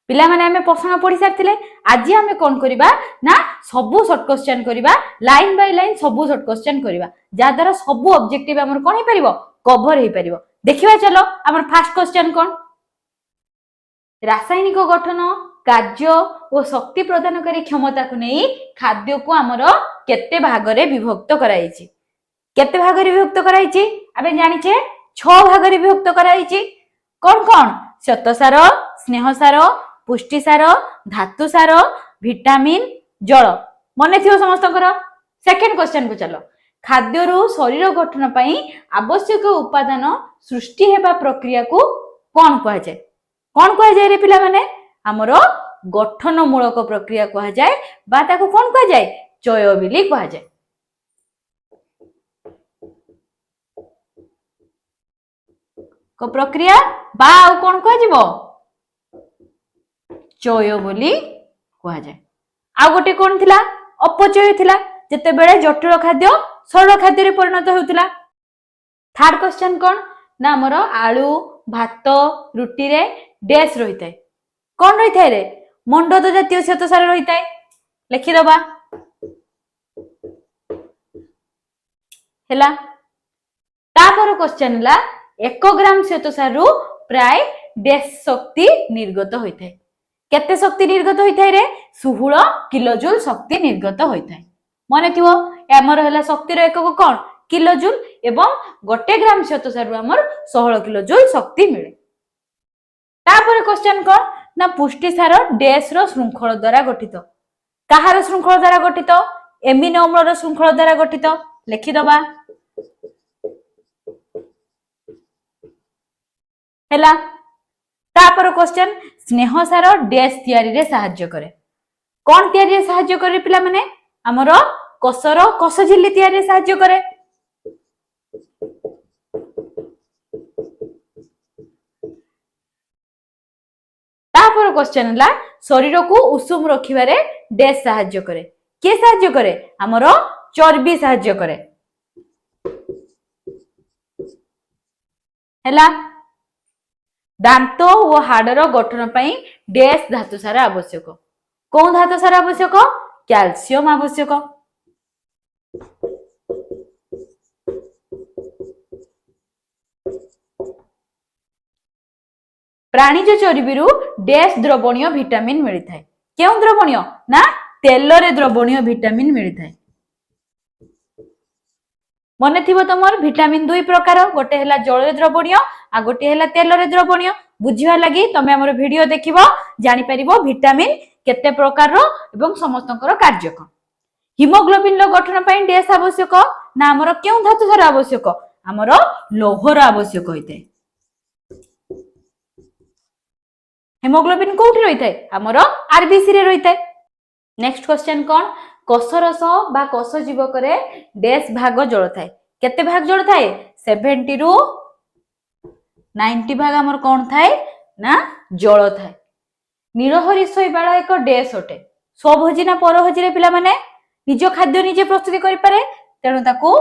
पिला माने आमे प्रश्न पढ़ी सारथिले आज आमे कोन करिबा ना सबु शॉर्ट क्वेश्चन करिबा लाइन बाय लाइन सबु शॉर्ट क्वेश्चन करिबा जा द्वारा सबु ऑब्जेक्टिव हमर कोन हे परिबो कवर हे परिबो। देखिबा चलो हमर फर्स्ट क्वेश्चन कोन रासायनिक गठन कार्य और शक्ति प्रदानकारी क्षमता को नहीं खाद्य को हमर केते भाग रे विभक्त कराइछि केते भाग रे विभक्त कराइछि आबे जानि छे 6 भाग रे विभक्त कराइछि कोन कोन श्वेतसार स्नेहसार पुष्टिसार धातुसार विटामिन जल मने थियो समस्तकर। सेकंड क्वेश्चन को चलो खाद्य रो शरीर गठन पई आवश्यक उपादान सृष्टि हेबा प्रक्रिया को कोन कहै छै कोन कहै जाय रे पिला माने हमर गठन मूलक प्रक्रिया कहै जाय बा ताको कोन कहै जाय चय बिली कहै जाय। को प्रक्रिया बा आ कोन कहै जिवो चय बोली कहै जाय। आ गोटे कोन थिला अपचय थिला जते बेले जटिल खाद्य सरल खाद्य रे परिणत होउतिला। थर्ड क्वेश्चन कोन ना हमर आलू भात रुटी रे डैश रहिताय कोन रहिताय रे मंडद जातीय श्वेतसार रहिताय लिखि दबा हैला। तापर क्वेश्चन ला 1 ग्राम श्वेतसार रु प्राय डैश शक्ति निर्गत होइताय केते शक्ति निर्गत होइताय रे 16 किलोजूल शक्ति निर्गत होइताय माने थिवो हमर हैला शक्ति रो एकक कोन किलोजूल एवं 1 ग्राम श्वेतसार रु हमर 16 किलोजूल शक्ति मिले। तापर क्वेश्चन कोन ना पुष्टिसार डैश रो श्रृंखल द्वारा गठित कहार श्रृंखल द्वारा गठित एमिनो अम्ल रो श्रृंखल द्वारा गठित लिखि दबा हैला। तापर क्वेश्चन स्नेहसार डैश तयारी रे सहाय्य करे कोन तयारी रे सहाय्य करे पिला माने हमर कोसर कोस झिल्ली तयारी रे सहाय्य करे। तापर क्वेश्चन ला शरीर को उषुम रखिबारे डैश सहाय्य करे के सहाय्य करे हमर चर्बी सहाय्य करे हैला। दांत और हाडर गठन पई डैश धातु सारा आवश्यक कोन धातु सारा आवश्यक कैल्शियम आवश्यक। प्राणीज चर्बी डैश द्रवणीय विटामिन मिली थाए केउ द्रवणीय ना तेल रे द्रवणीय विटामिन मिली थाए मने थिबो तमर विटामिन 2 प्रकार गोटे हैला जल रे द्रवणीय आ गोटे हैला तेल रे द्रवणीय बुझिबा लागि तमे हमर वीडियो देखिबो जानि परिबो विटामिन केते प्रकार रो एवं समस्तकर कार्य कोन। हीमोग्लोबिन रो गठन पई डैश आवश्यक ना हमर केउ धातु सारा आवश्यक हमर लौहर आवश्यक होइते। हीमोग्लोबिन कोठी रहिताय हमर आरबीसी रे रहिताय। नेक्स्ट क्वेश्चन कोन कोषरस बा कोष जीवक रे डैश भाग जल थाए केते भाग जल थाए 70 रु 90 भाग हमर कोन थाए ना जल थाए। नीलहरी शैवाल एक डैश अटे स्वभोजी ना परभोजी रे पिला माने निज खाद्य निजे प्रस्तुति करि पारे तेनु ताको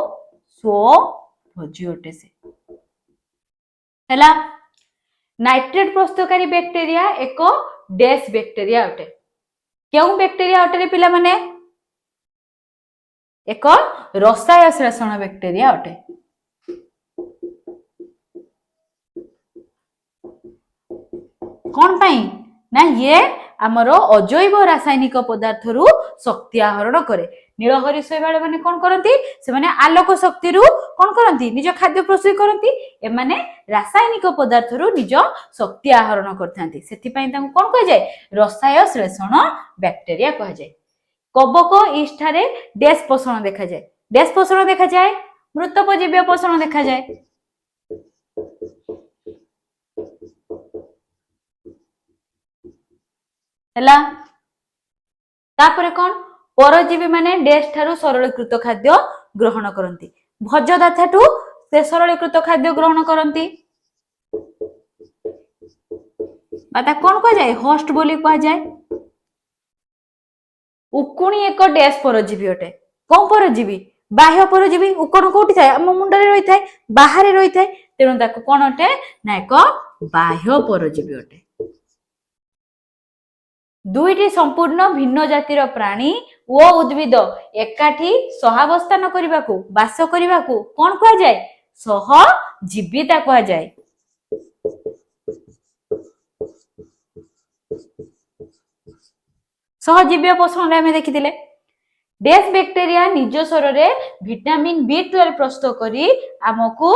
स्वभोजी अटे से हैला। नाइट्रेट प्रस्तुतकारी बैक्टीरिया एक डैश बैक्टीरिया अटे केउ बैक्टीरिया अटे रे पिला माने एक रसायन श्लेषण बैक्टीरिया अटे। कोन पई ना ये हमर अजैव रासायनिक पदार्थ रु शक्ति आहरण करे। नीलहरी शैवाल माने कोन करंती से माने आलोक शक्ति रु कोन करंती निज खाद्य प्रस्तुत करंती ए माने रासायनिक पदार्थ रु निज शक्ति आहरण करथांती सेति पई ताको कोन कह जाय रसायन श्लेषण बैक्टीरिया कह जाय। कबक ईष्ठारे डैश पोषण देखा जाए डैश पोषण देखा जाए मृतोपजीव्य पोषण देखा जाए। हैला। तापरे कोन परजीवी माने डैश ठारू सरलीकृत खाद्य ग्रहण करंती भोजदाता ठू से सरलीकृत खाद्य ग्रहण करंती बाता कोन कह जाए होस्ट बोली कह जाए। उकुणी एक डैश परजीवी अटे कोन परजीवी बाह्य परजीवी उकुण कोठी थाए हम मुंड रे रही थाए बाहर रही थाए तेणु ताको कोन अटे ना एक बाह्य परजीवी अटे। दुईटी संपूर्ण भिन्न जातिर प्राणी ओ उद्भिद एकाठी सहावस्थान करबाकू बास करबाकू कोन कहा जाए सहजीविता कहा जाए। सहजीव्य पोषण आम देखी डेस बैक्टेरिया निज स्वर विटामिन B12 प्रस्तुत करी आमको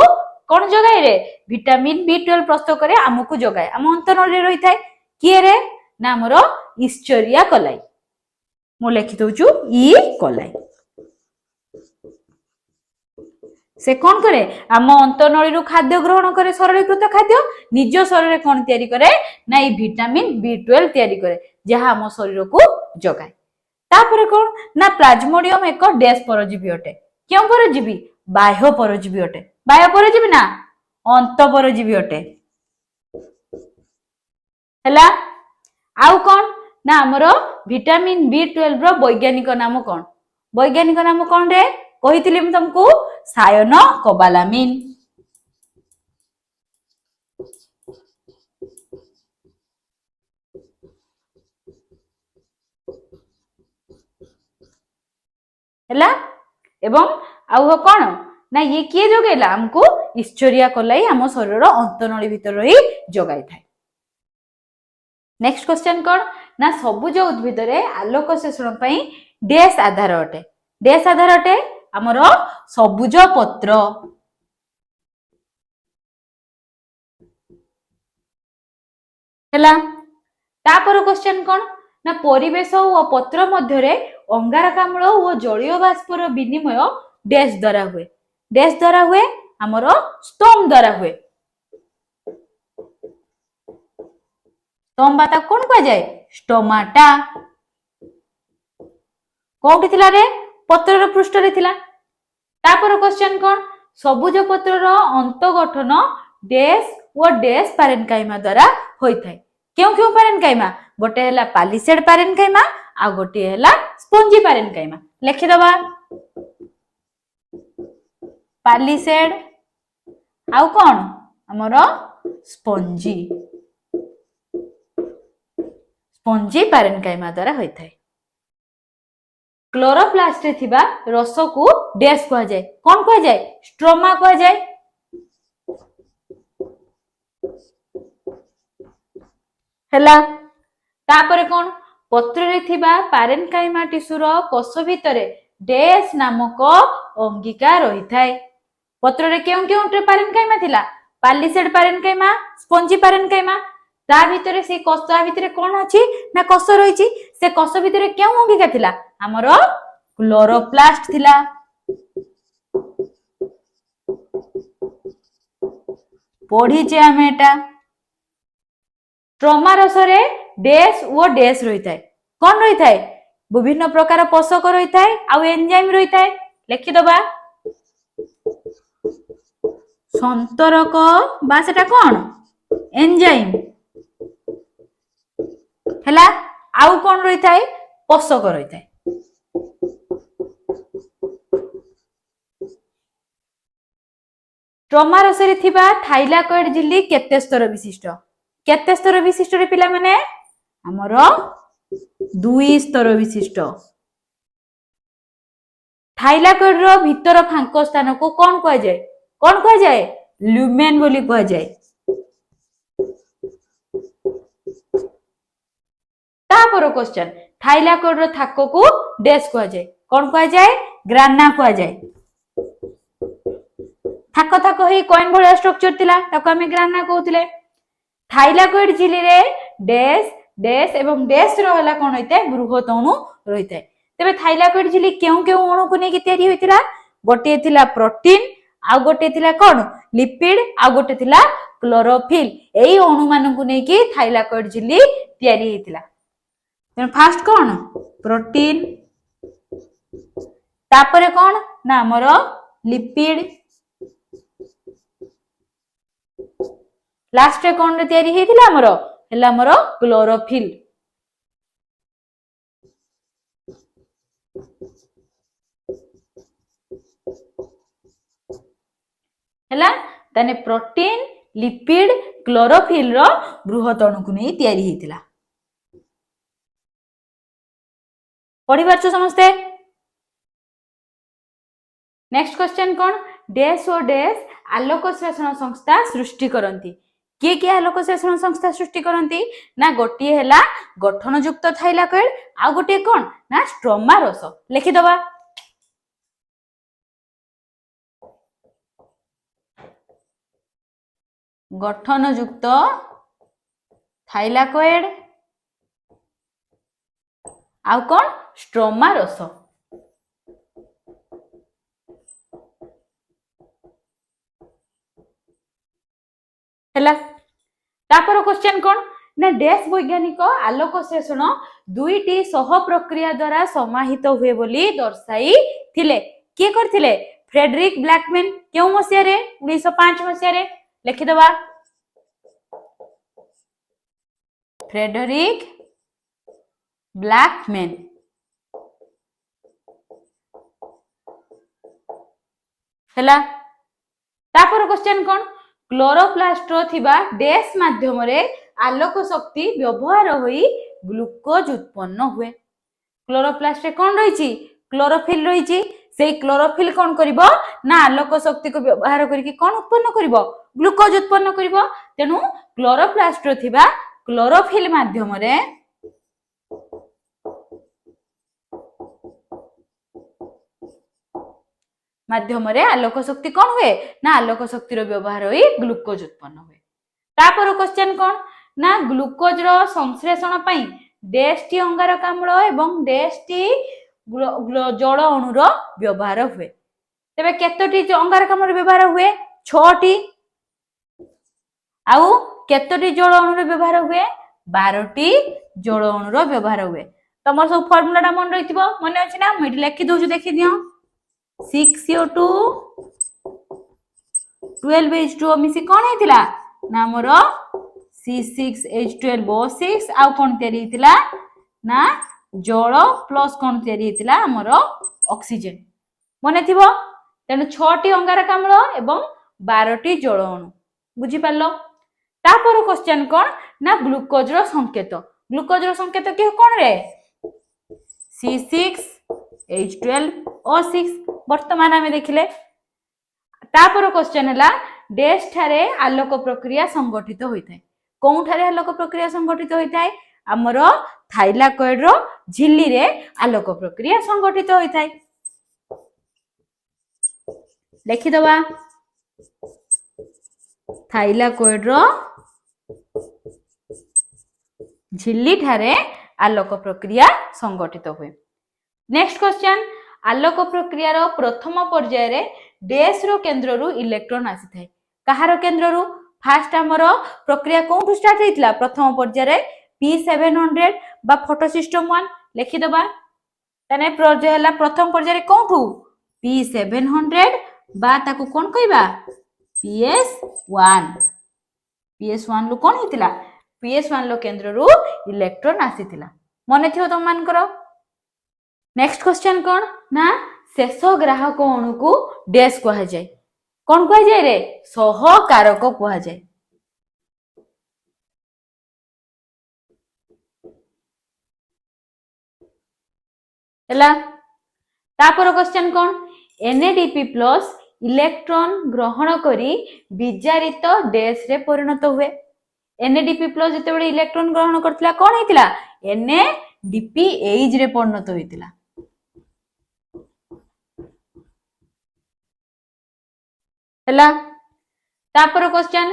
कौन जगाए रे विटामिन B12 प्रस्तुत करे आमको जगाए आम अंतनल रही थाए किए रे ना हमर इस्चरिया कोलाई मु लिखि दउछु ई कोलाई से कौन करे आम अंतनली रु खाद्य ग्रहण करे सरलीकृत खाद्य निज शरीर कौन तैयारी करे ना ई विटामिन B12 तैयारी करे जहा आम शरीर को जगाए। तापर कौन ना प्लाज्मोडियम एक डैश परजीवी अटे क्यों परजीवी बाह्य परजीवी अटे बाह्य परजीवी ना अंत परजीवी अटे हैला। आउ कौन ना हमरो विटामिन B12 रो वैज्ञानिक नाम कौन वैज्ञानिक नाम कौन रे कहितली हम तुमको सायनोकोबालामिन। हैला एवं आउ कौन ना ये किए जगैला हमको इस्चरिया कोलाई आम शरीर अंतनली भितर रही जगाई थाए। नेक्स्ट क्वेश्चन कौन ना सबुज उद्भिद रे आलोक शोषण पई डैश आधार अटे डैश आधार अटे हमर सबुज पत्र हैला। तापर क्वेश्चन कौन ना परिवेश और पत्र मध्य अंगारकाम्ल और जलीय बाष्पर विनिमय डैश द्वारा हुए हमर स्तंभ द्वारा हुए स्तंभ बाता कौन कह जाए स्टोमाटा कोठी थिला रे पत्रर पृष्ठ रे थिला। तापर क्वेश्चन कौन सबुज पत्रर अंत गठन डैश और डैश पारेन्काइमा द्वारा होई थाए क्यों क्यों पारेन्काइमा गोटे हैला पालिसेड पारेन्काइमा आ गोटे हैला स्पंजी पारेन्काइमा लिखि दबा पालिसेड आउ कौन हमर स्पंजी स्पंजी पारेन्काइमा द्वारा होई थाए। क्लोरोप्लास्ट रे थिबा रस को डैश कहा जाए कौन कहा जाए स्ट्रोमा कहा जाए। हैला तापर कौन पत्र रे थिबा पारेन्काइमा टिश्यूर कोष भितरे डैश नामक अंगिका रही थाए पत्र रे केउ केउ पारेन्काइमा थिला पालिसेड पारेन्काइमा स्पंजी पारेन्काइमा ता भितरे से कोष ता भितरे कौन अछि ना कोष रहिछि से कोष भितरे केउ अंगिका थिला हमर क्लोरोप्लास्ट थिला। पढ़ी जे आमे एटा स्ट्रोमा रस रे डैश वो डैश रही थाए कौन रही थाए विभिन्न प्रकार पोषक रही थाए आ एंजाइम रही थाए लिखि दबा संतरक बा सेटा कौन एंजाइम हैला आउ कौन रही थाए पोषक रही थाए। स्ट्रोमा रस रे थिबा थाइलाकोइड झिल्ली केते स्तर विशिष्ट रे पिला माने हमर 2 स्तर विशिष्ट। थाइलाकोइड रो भीतर फांक स्थान को कौन कह जाए ल्यूमेन बोली कह जाए। तापर क्वेश्चन थाइलाकोइड रो थाको को डैश कह जाए कौन कह जाए ग्राना कह जाए। थाको थाको ही कॉइन भलिया स्ट्रक्चर थिला ताको हमें ग्राना कहउथिले। थाइलाकोइड झिल्ली रे डैश डैश एवं डैश रो हला कोन होइते बृहत अणु रहिते तबे थाइलाकोइड झिल्ली केउ केउ अणु को नेकी तयारी होइतिला गोटे थिला प्रोटीन आ गोटे थिला कोन लिपिड आ गोटे थिला क्लोरोफिल एई अणु मानन को नेकी थाइलाकोइड झिल्ली तयारी हेतिला। फास्ट कौन प्रोटीन तापरे कौन ना हमर लिपिड लास्ट रे कौन रे तयारी हेतिला हमर क्लोरोफिल। हैला ताने प्रोटीन लिपिड क्लोरोफिल रो बृहत अणु को नै तयारी हेतिला। पढ़ी पारछ समस्ते। नेक्स्ट क्वेश्चन कौन डैश और डैश आलोक श्लेषण संस्था सृष्टि करती किए किए आलोक श्लेषण संस्था सृष्टि करती ना गोटे है गठन युक्त थाइलाकॉइड आ गोटे कौन ना स्ट्रोमा रस लिखिदबा गठन युक्त थाइलाकॉइड आउ कौन स्ट्रोमा रस है। तापर क्वेश्चन कौन ना डैश वैज्ञानिक आलोक श्लेषण दुईटी सह प्रक्रिया द्वारा समाहित हुए बोली दर्शाई थिले किए करथिले फ्रेडरिक ब्लैकमैन क्यों मसिया रे 1905 मसिया रे लिखिदबा फ्रेडरिक ब्लैकमैन हैला। तापर क्वेश्चन कौन क्लोरोप्लास्ट थिबा डैश माध्यम रे आलोक शक्ति व्यवहार होई ग्लूकोज उत्पन्न हुए क्लोरोप्लास्ट रे कौन रही क्लोरोफिल रही से क्लोरोफिल कौन करिवो ना आलोक शक्ति को व्यवहार करके कौन उत्पन्न करिवो ग्लूकोज उत्पन्न करिवो तेनु क्लोरोप्लास्ट रो थिबा क्लोरोफिल माध्यम रे आलोक शक्ति कौन हुए ना आलोक शक्ति रो व्यवहार होई ग्लूकोज उत्पन्न हुए। तापर क्वेश्चन कौन ना ग्लूकोज रो संश्लेषण पई डैश टी अंगारकाम्ल एवं डैश टी जल अणु रो व्यवहार हुए तेबे केतोटी अंगारकाम्ल व्यवहार हुए 6टी आउ केतोटी जल अणु रो व्यवहार हुए 12टी जल अणु रो व्यवहार हुए। तमर सब फार्मूला मन रहितबो मने अछि ना मैं लिखि दोजु देखि दियो 6CO2 12H2O मिसी कौन हेतिला ना मोर C6H12O6 आउ कौन तयारी हेतिला ना जल प्लस कौन तयारी हेतिला हमर ऑक्सीजन मने थिबो तेनु 6टी अंगारकाम्ल एवं 12टी जल अणु बुझी पारलो। तापर क्वेश्चन कौन ना ग्लूकोज रो संकेत के कौन रे C6H12O6 वर्तमान आमे देखिले। तापर क्वेश्चन हैला डैश ठारे आलोक प्रक्रिया संगठित होइथाय कोन ठारे आलोक प्रक्रिया संगठित होइथाय हमर थाइलाकॉइड रो झिल्ली रे आलोक प्रक्रिया संगठित होइथाय लिखि दबा थाइलाकॉइड रो झिल्ली ठारे आलोक प्रक्रिया संगठित हुए। नेक्स्ट क्वेश्चन आलोक प्रक्रिया रो प्रथम पर्याय रे डैश रो केंद्र रु इलेक्ट्रॉन आसी थाए कहार केंद्र रु फास्ट हमर प्रक्रिया कोठु स्टार्ट हेतिला प्रथम पर्याय रे P700 बा फोटोसिस्टम 1 लिखि दबा तने पर्याय हला प्रथम पर्याय रे कोठु P700 बा ताकू कोन कहबा PS1 लु कोन हेतिला PS1 लो केंद्र रु इलेक्ट्रॉन आसीथिला मने थियो तुम मान करो। नेक्स्ट क्वेश्चन कौन ना शेष ग्राहक अणु को डैश कहा जाए कौन कहा जाए रे सहकारक कहा जाए हैला। तापर क्वेश्चन कौन NADP प्लस इलेक्ट्रॉन ग्रहण करी विजारित डैश रे परिणत हुए NADP प्लस जते बडे इलेक्ट्रॉन ग्रहण करथिला कोन हेतिला NADPH रे परिणत होइतिला हैला। तापर क्वेश्चन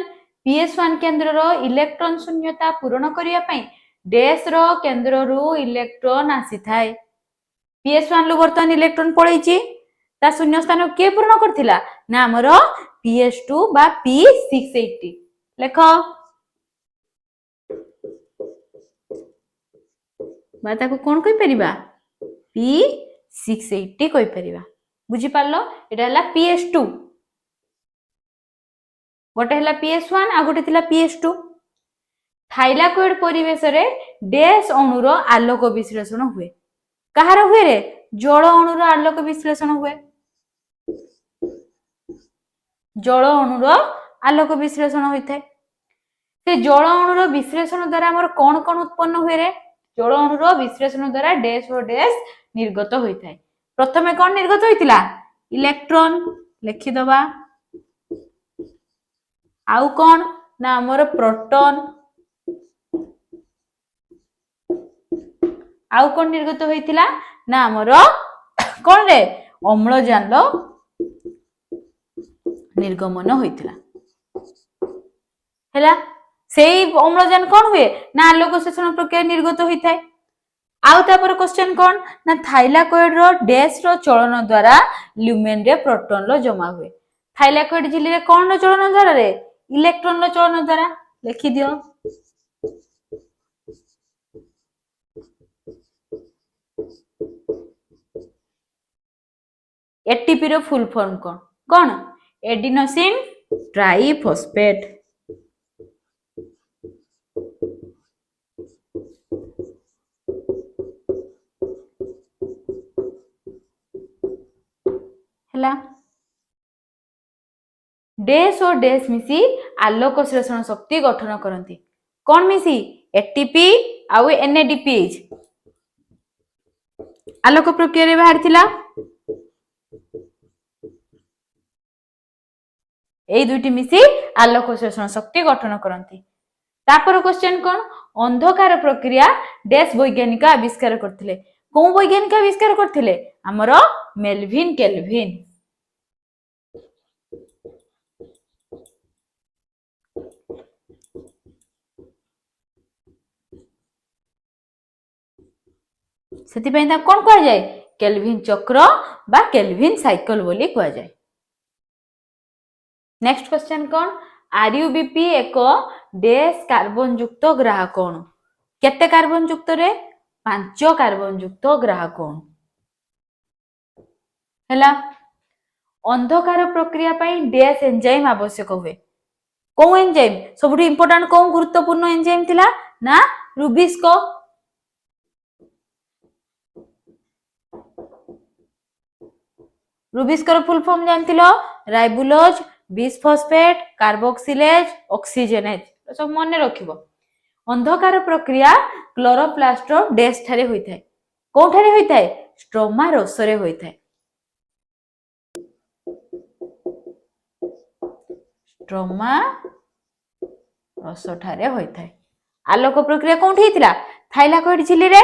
PS1 केंद्र रो इलेक्ट्रॉन शून्यता पूर्ण करिया पई डैश रो केंद्र रु इलेक्ट्रॉन आसी थाए PS1 लु वर्तमान इलेक्ट्रॉन पळैची ता शून्य स्थान के पूर्ण करथिला ना हमर PS2 बा P680 लेखो बा ताको कोन कहि परिबा P680 कहि परिबा बुझी पारलो एटा हला PS2 गोटे हला PS1 आ गोटे थिला PS2 थाइलाकॉइड परिवेश रे डैश अणु रो आलोक विश्लेषण हुए कहार हुए रे जल अणु रो आलोक विश्लेषण हुए जल अणु रो आलोक विश्लेषण होइथाय से जल अणु रो विश्लेषण द्वारा हमर कोन कोन उत्पन्न हुए रे जल अणु रो विश्लेषण द्वारा डैश और डैश निर्गत होइथाय। प्रथमे कोन निर्गत होइतिला इलेक्ट्रॉन लिखिदबा आउ कोन ना हमर प्रोटॉन आउ कोन निर्गत होइतिला ना हमर कोन रे अम्लजान निर्गमन होइतिला हैला सेई अम्लजान कोन हुए ना आलोक शोषण प्रक्रिया निर्गत होइथाय। आउ तापर क्वेश्चन कोन ना थाइलाकॉइड रो डैश रो चलन द्वारा ल्यूमेन रे प्रोटॉन लो जमा हुए। थाइलाकॉइड झिल्ली रे कोन रो चलन द्वारा रे इलेक्ट्रॉन रो चलन द्वारा लिखि दियो। एटीपी रो फुल फॉर्म कोन कोन एडिनोसिन ट्राइफॉस्फेट। हैला डैश और डैश मिसी आलोक श्लेषण शक्ति गठन करती कौन मिसी एटीपी आउ एनएडीपीएच आलोक प्रक्रिया रे बाहर थिला एई दुईटी मिसी आलोक श्लेषण शक्ति गठन करती। तापर क्वेश्चन कोन अंधकार प्रक्रिया डैश वैज्ञानिक आविष्कार करथिले को वैज्ञानिक आविष्कार करथिले हमरो मेल्विन केल्विन। सेति पई ता कोन कहै जाय केल्विन चक्र बा केल्विन साइकिल बोली कहै जाय। नेक्स्ट क्वेश्चन कोन आरयूबीपी एक डैश कार्बन युक्त ग्रह कोन केते कार्बन युक्त रे 5 कार्बन युक्त ग्रह कोन हैला अंधकार प्रक्रिया पई डैश एंजाइम आवश्यक हुए को एंजाइम सबुठी इंपोर्टेंट को गुरुत्वपूर्ण एंजाइम थिला ना रुबिस्को। रुबिस्को फुल फॉर्म जानथिलो राइबुलोज बिसफॉस्फेट कार्बोक्सिलेज ऑक्सीजनेज सब मन रखिबो। अंधकार प्रक्रिया क्लोरोप्लास्ट डैश ठारे होइथाय को ठारे होइथाय स्ट्रोमा रसरे होइथाय स्ट्रोमा रस ठारे होइथाय। आलोक प्रक्रिया कोठी हितला थाइलाकॉइड झिल्ली रे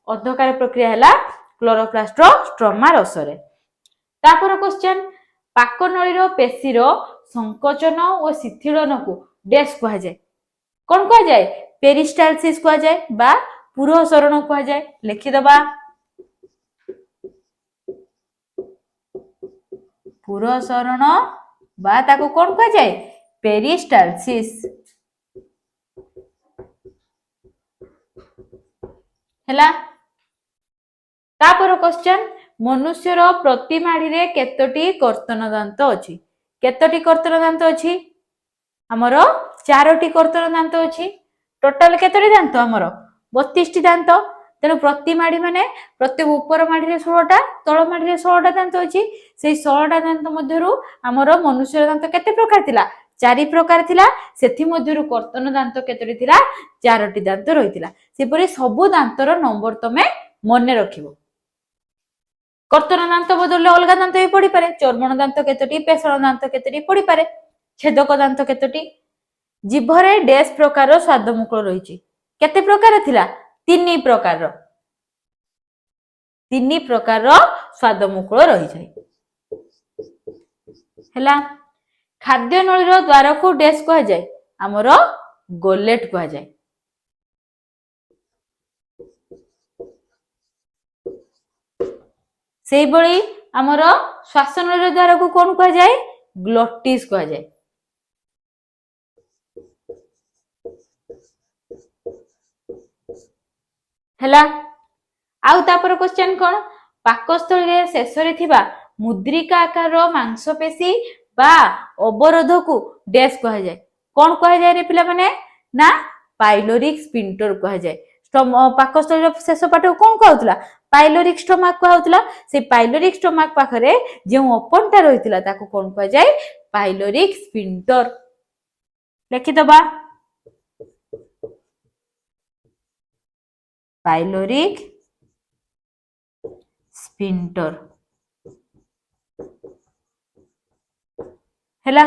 अंधकार प्रक्रिया हला क्लोरोप्लास्ट स्ट्रोमा रसरे। तापर क्वेश्चन पाकनळी रो पेशी रो संकोचन और शिथिलन को डैश कहा जाय कोन कहा जाय पेरिस्टालसिस कहा जाय बा पुरसरण कहा जाय लिखि दबा पुरसरण बा ताको कोन कहा जाय पेरिस्टालसिस हैला। तापर क्वेश्चन मनुष्य रो प्रति माड़ी रे केतोटी कर्तन दांत अछि केतोटी कर्तन दांत अछि हमरो 4टी कर्तन दांत अछि टोटल केतोटी दांत हमरो 32टी दांत तेनु प्रति माड़ी माने प्रत्येक ऊपर माड़ी रे 16टा तळ माड़ी रे 16टा दांत अछि सेई 16टा दांत मध्यरु हमरो मनुष्य दांत केते प्रकार थिला 4 प्रकार थिला सेथि मध्यरु कर्तन दांत केतोटी थिला 4टी दांत रहितिला सेपरि सबु दांतर नंबर तमे मने रखिबो। कर्तन दांत बदलले अलगा दांत भी पड़ी पारे चर्मण दांत केतोटी पेषण दांत केतोटी पड़ी पारे छेदक दांत केतोटी। जीभरे डैश प्रकार स्वाद मुकुल रहिछि केते प्रकार थिला 3 प्रकार स्वाद मुकुल रहि जाय हैला। खाद्य नळी रो द्वार को डैश कहा जाय हमरो गोलेट कहा जाय। सेई बळी हमरो श्वासनळी द्वार को कोन कहा जाय ग्लोटिस कहा जाय। हैला आउ तापर क्वेश्चन कोन पाकस्थळी रे शेष रे थिबा मुद्रिका आकार मांसपेशी बा अवरोध को डैश कहा जाय कोन कहा जाय रे पिला माने ना पाइलोरिक स्पिंटर कहा जाय। पाकस्थळी शेष पाठ कोन कहउतला पाइलोरिक स्टोमाक कहउतला से पाइलोरिक स्टोमाक पाखरे जे ओपनटा रहितला ताको कोन कहा जाय पाइलोरिक स्पिंटर लिखि दबा पाइलोरिक स्फिंक्टर हैला।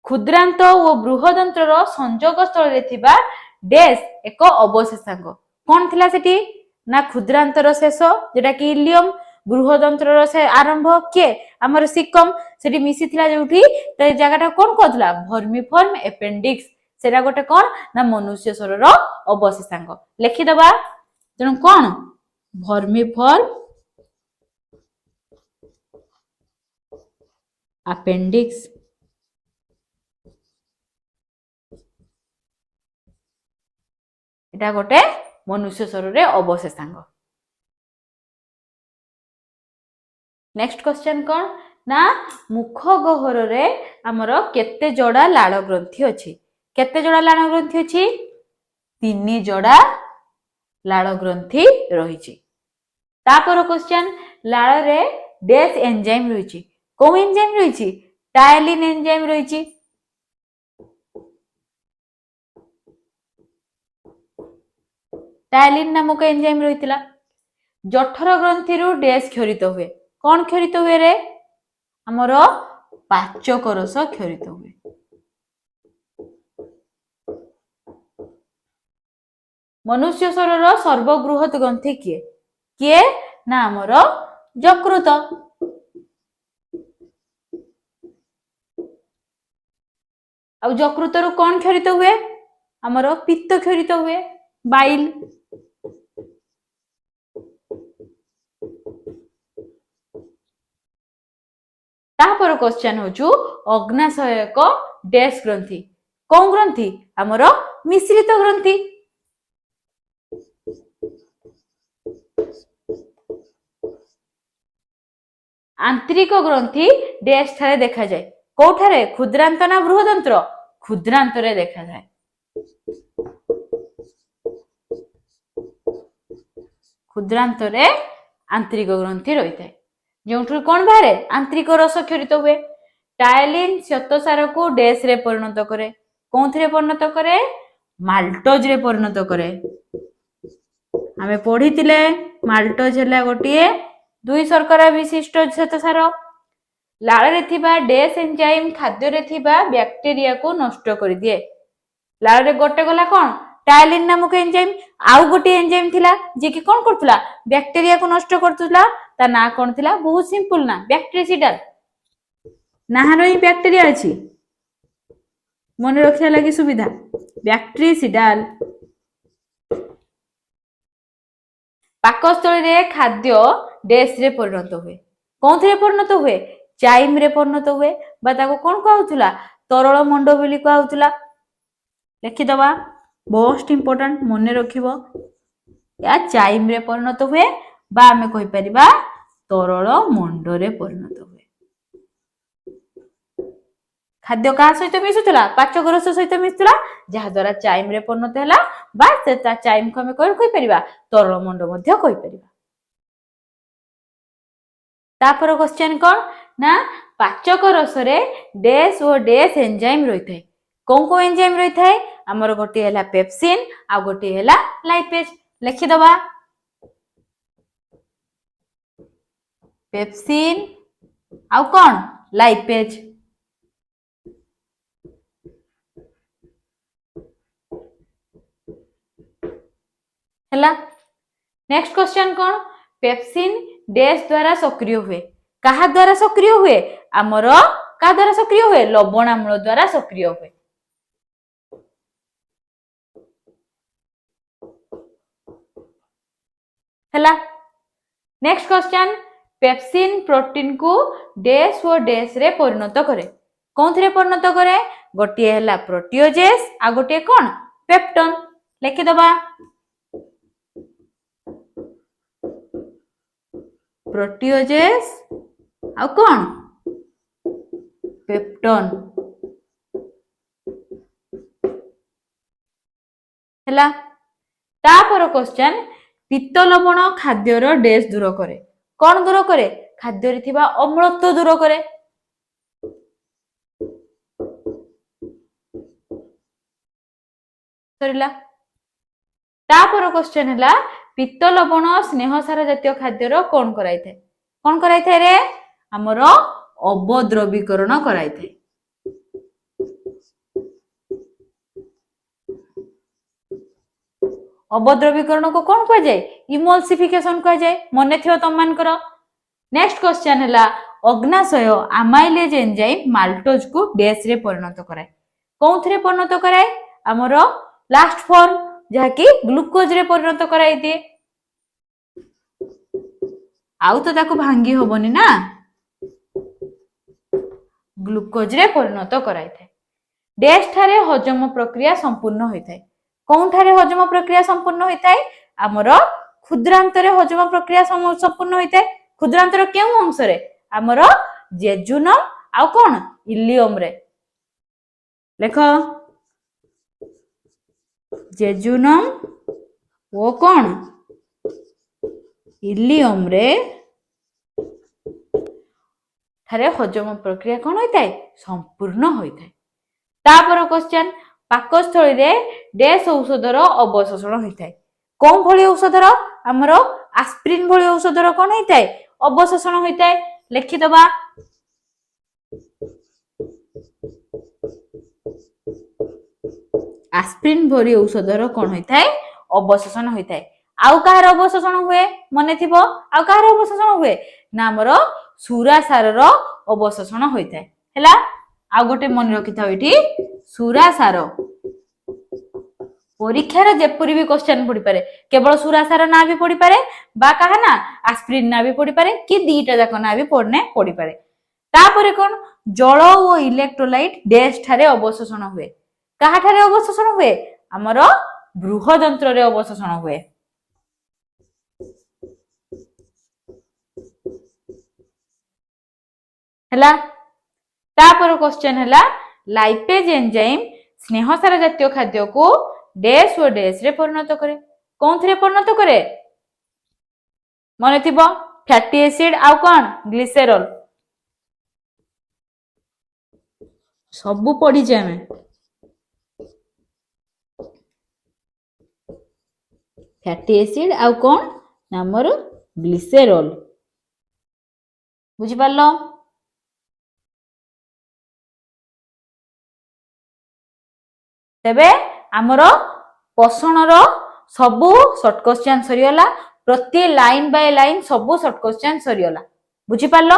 क्षुद्रांत और बृहदंतर संजोग स्थल थिबा डैश एक अवशेषांक कौन थिला सेठी ना क्षुद्रांतर शेष जेटा कि इलियम बृहदंतर से आरंभ किए हमर सिकम सेठी मिसी थिला जोठी त जगहटा कोन कहथला वर्मिफॉर्म एपेंडिक्स सेटा गोटे कोन ना मनुष्य शरीर रो अवशेषांक लिखि दबा तेणु कोन वर्मिफॉर्म अपेंडिक्स एटा गोटे मनुष्य शरीर रे अवशेषांक। नेक्स्ट क्वेश्चन कौन ना मुख गहर रे हमर केते जोड़ा लाल ग्रंथि अछि केते जोड़ा लाल ग्रंथि अछि 3 जोड़ा लाल ग्रंथि रहिछि। तापर क्वेश्चन लाल रे डैश एंजाइम रहिछि को एंजाइम रहिछि टायलिन एंजाइम रहिछि टायलिन नामक एंजाइम रहितला। जठर ग्रंथि रु डैश क्षरित हुए कौन क्षरित हुए रे हमर पाचक रस क्षरित हुए। मनुष्य शरीर सर्वबृहत ग्रंथि किए किए ना हमर यकृत। आ यकृत रु कौन क्षरित हुए हमर पित्त क्षरित हुए बाइल। तापर क्वेश्चन होचु अग्नाशयक डैश ग्रंथि कौन ग्रंथि हमर मिश्रित ग्रंथि। आंतरिक ग्रंथि डैश ठारे देखा जाए कोठारे क्षुद्रांत ना बृहदंत्र क्षुद्रांत रे देखा जाए। क्षुद्रांत रे आंतरिक ग्रंथि रही थाए जोठु कोन बाहरे आंतरिक रस क्षरित हुए। टायलिन श्वेतसार को डैश रे परिणत करे कोंथरे परिणत करे माल्टोज रे परिणत करे। हमें पढ़ीतिले माल्टोज हैला गोटिए 2 शर्करा विशिष्ट श्वेतसार लाल रे थिबा डैश एंजाइम खाद्य रे थिबा बैक्टीरिया को नष्ट कर दिए। लाल रे गोटे गला कोन टायलिन नामक एंजाइम आउ गोटे एंजाइम थिला जे कि कोन करथुला बैक्टीरिया को नष्ट करथुला ता ना कोन थिला बहुत सिंपल ना बैक्टीरियासिडाल नाहार ही बैक्टीरिया अछि मन रखिया लागि सुविधा बैक्टीरियासिडाल। पाकस्थली रे खाद्य डैश रे परिणत हुए कोंथरे परिणत हुए चाइम रे परिणत हुए बा ताको कोन कहउथुला तरल मंड बोली कहउथुला। लिखि दबा मोस्ट इंपोर्टेंट मन रखिबो या चाइम रे परिणत हुए बा हमें कहि परिबा तरल मंड रे परिणत हुए। खाद्य का सहित मिसुतला पाचक रस सहित मिसुतला जहा द्वारा चाइम रे परिणत हैला बा से ता चाइम को हमें कहि परिबा तरल मंड मध्य कहि परिबा। तापर क्वेश्चन कोन ना पाचक रस रे डैश और डैश एंजाइम रही थाए को एंजाइम रही थाए हमर गोटी हैला पेप्सिन आ गोटी हैला लाइपेज। लिखि दबा पेप्सिन आ कोन लाइपेज। हैला नेक्स्ट क्वेश्चन कोन पेप्सिन डैश द्वारा सक्रिय हुए कहा द्वारा सक्रिय हुए हमर का द्वारा सक्रिय हुए लवणाम्ल द्वारा सक्रिय हुए। हैला नेक्स्ट क्वेश्चन पेप्सिन प्रोटीन को डैश और डैश रे परिणत करे कोंथरे परिणत करे गोटी हैला प्रोटीओजेस आ गोटी कोन पेप्टोन। लिखि दबा प्रोटीओजेस आ कोन पेप्टोन। हैला तापर क्वेश्चन पित्त लवण खाद्यर डैश दूर करे कौन दूर करे खाद्य रे थिबा अम्लत्व दूर करे। सरिला तापर क्वेश्चन है पित्त लवण स्नेहसार जातीय खाद्यर कौन कराई रे आमर अवद्रवीकरण कराई थे। अवद्रवीकरण को कौन कह जाए इमल्सिफिकेशन कह जाए मन थी तुम मानकर। नेक्स्ट क्वेश्चन है अग्नाशय आमाइलेज एंजाइम माल्टोज को डैश रे परिणत कराए कौन थे परिणत कराए आमर लास्ट फॉर्म जहाँकि ग्लूकोज रे परिणत कराई दिए आउ तो ताको भांगी होबनी ना ग्लूकोज रे परिणत कराई थे। डैश ठारे हजम प्रक्रिया संपूर्ण होता है कौन ठारे हजम प्रक्रिया संपूर्ण होता है आमर क्षुद्रांत रे हजम प्रक्रिया संपूर्ण होता है क्षुद्रांतर केउ अंश रे आमर जेजुनम आउ कौन इलियम रे लेख जेजुनम वो कौन इलियम रे ठारे हजम प्रक्रिया कौन होता है संपूर्ण होता है। तापर क्वेश्चन पाकस्थली रे डैश औषधर अवशोषण होता है कौन भली औषधर आमर आस्प्रिन भली औषधर कौन होता है अवशोषण होता है लिखिदबा आस्प्रिन भली औषधर कौन होता है अवशोषण होता है। आउ कहार अवशोषण हुए मन थी आउ कहार अवशोषण हुए ना आमर सुरासार अवशोषण होता है। आउ गोटे मन रखि था ये सुरासार परीक्षार जेपरी भी क्वेश्चन पड़ी पारे केवल सुरासार ना भी पड़ी पारे बा कहा ना आस्प्रिन ना भी पड़ी पारे कि दीटा जाक ना भी पड़ी पारे। तापरे कौन जल और इलेक्ट्रोलाइट डैश ठारे अवशोषण हुए कहा ठारे अवशोषण हुए आमर बृहदंत्र रे अवशोषण हुए। हैला तापर क्वेश्चन है लाइपेज एंजाइम स्नेहसार जातीय खाद्य को डैश और डैश रे परिणत करे कौन थे परिणत करे मन थी फैटी एसिड आउ कौन ग्लिसेरॉल सबू पढ़ी जाए फैटी एसिड आउ कौन नामर ग्लिसेरॉल बुझी पारलो। तेबे आमर पोषणर सबू शॉर्ट क्वेश्चन सरीगला प्रति लाइन बाय लाइन सबू शॉर्ट क्वेश्चन सरीगला बुझी पारलो।